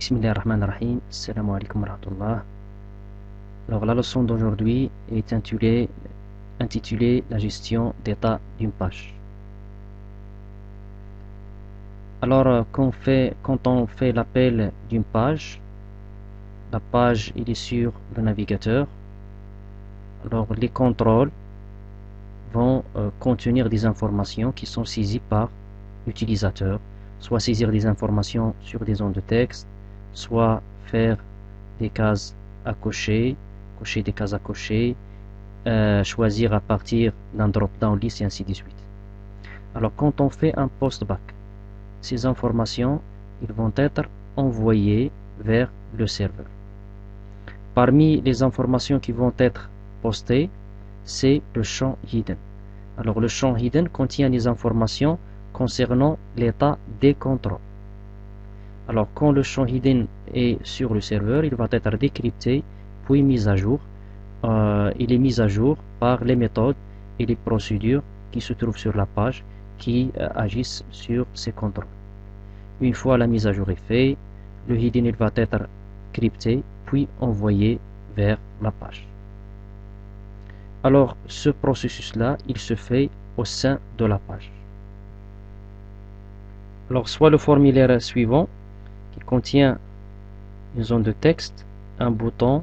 Bismillahirrahmanirrahim. Assalamu alaikum wa rahmatullah. Alors la leçon d'aujourd'hui est intitulée la gestion d'état d'une page. Alors quand on fait l'appel d'une page, la page il est sur le navigateur. Alors les contrôles vont contenir des informations qui sont saisies par l'utilisateur, soit saisir des informations sur des zones de texte, soit faire des cases à cocher des cases à cocher, choisir à partir d'un drop-down list et ainsi de suite. Alors quand on fait un post-back, ces informations ils vont être envoyées vers le serveur. Parmi les informations qui vont être postées, c'est le champ hidden. Alors le champ hidden contient des informations concernant l'état des contrôles. Alors quand le champ hidden est sur le serveur, il va être décrypté puis mis à jour. Il est mis à jour par les méthodes et les procédures qui se trouvent sur la page qui agissent sur ces contrôles. Une fois la mise à jour est faite, le hidden il va être crypté puis envoyé vers la page. Alors ce processus-là, il se fait au sein de la page. Alors soit le formulaire suivant qui contient une zone de texte, un bouton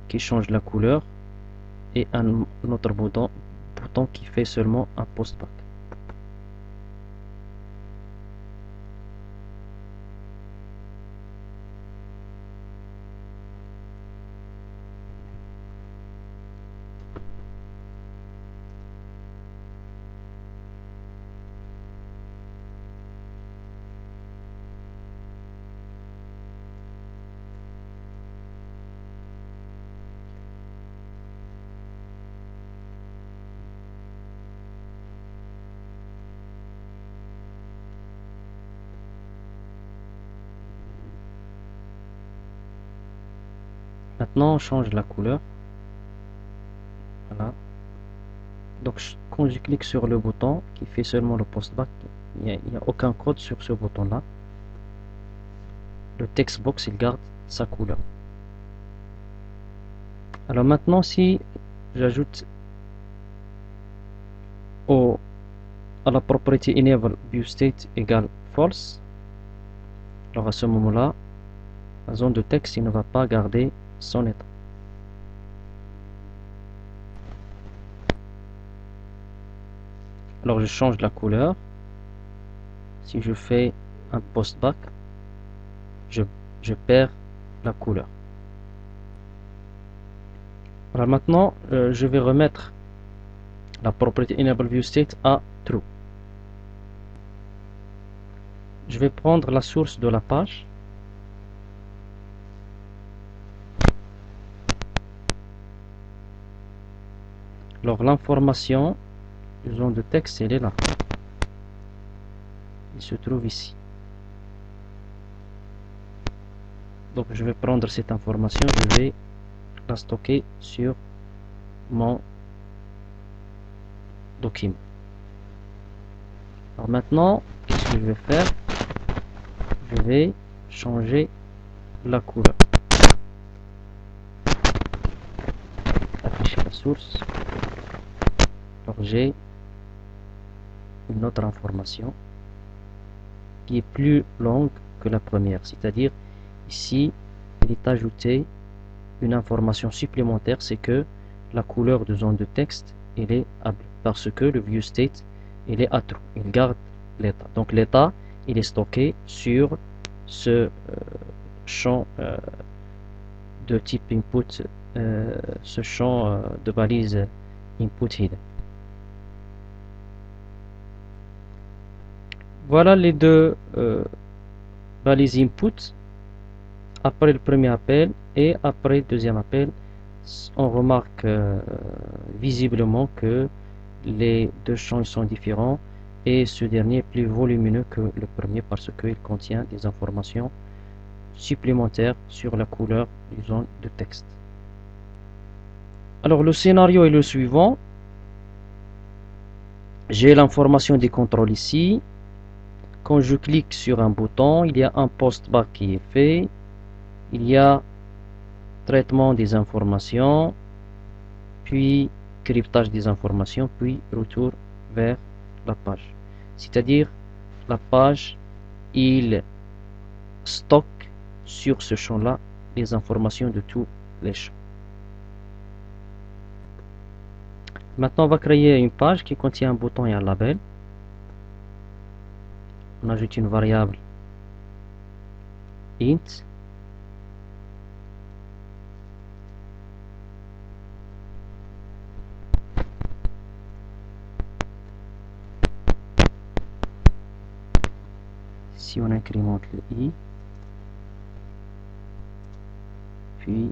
qui change la couleur et un autre bouton qui fait seulement un post-back. Maintenant on change la couleur. Voilà. Donc quand je clique sur le bouton qui fait seulement le post-back, il n'y a aucun code sur ce bouton là. Le text box il garde sa couleur. Alors maintenant si j'ajoute à la propriété enable viewState égale false, alors à ce moment là la zone de texte il ne va pas garder son état. Alors je change la couleur. Si je fais un post-back, je perds la couleur. Alors maintenant je vais remettre la propriété enable viewState à true. Je vais prendre la source de la page. Alors l'information du zone de texte elle est là. Il se trouve ici. Donc je vais prendre cette information, je vais la stocker sur mon document. Alors maintenant, qu'est-ce que je vais faire? Je vais changer la couleur. Afficher la source. Alors j'ai une autre information qui est plus longue que la première, c'est-à-dire ici il est ajouté une information supplémentaire, c'est que la couleur de zone de texte elle est à bleu parce que le viewState il est à true, il garde l'état. Donc l'état il est stocké sur ce champ de type input, ce champ de balise input hidden. Voilà les deux balises input après le premier appel et après le deuxième appel. On remarque visiblement que les deux champs sont différents et ce dernier est plus volumineux que le premier parce qu'il contient des informations supplémentaires sur la couleur du zone de texte. Alors le scénario est le suivant. J'ai l'information des contrôles ici. quand je clique sur un bouton, il y a un postback qui est fait, il y a traitement des informations, puis cryptage des informations, puis retour vers la page. C'est-à-dire, la page, il stocke sur ce champ-là les informations de tous les champs. Maintenant, on va créer une page qui contient un bouton et un label. On ajoute une variable int. Si on incrémente le i, puis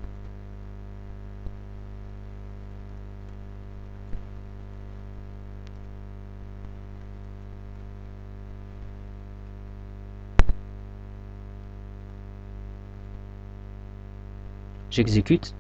j'exécute.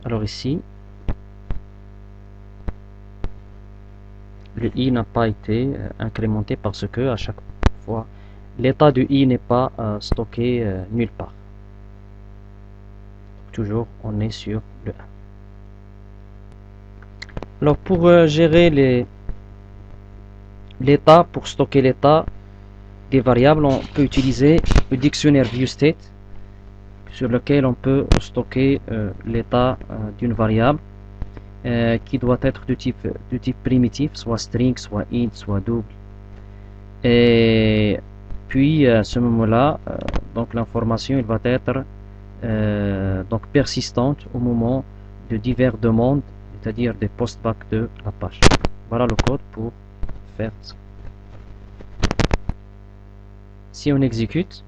Alors ici, le i n'a pas été incrémenté parce que à chaque fois, l'état du i n'est pas stocké nulle part. Toujours, on est sur le 1. Alors pour gérer l'état, pour stocker l'état des variables, on peut utiliser le dictionnaire viewState, sur lequel on peut stocker l'état d'une variable qui doit être de type primitif, soit string, soit int, soit double. Et puis à ce moment-là, donc l'information elle va être donc persistante au moment de diverses demandes, c'est-à-dire des postback de la page. Voilà le code pour faire ça. Si on exécute,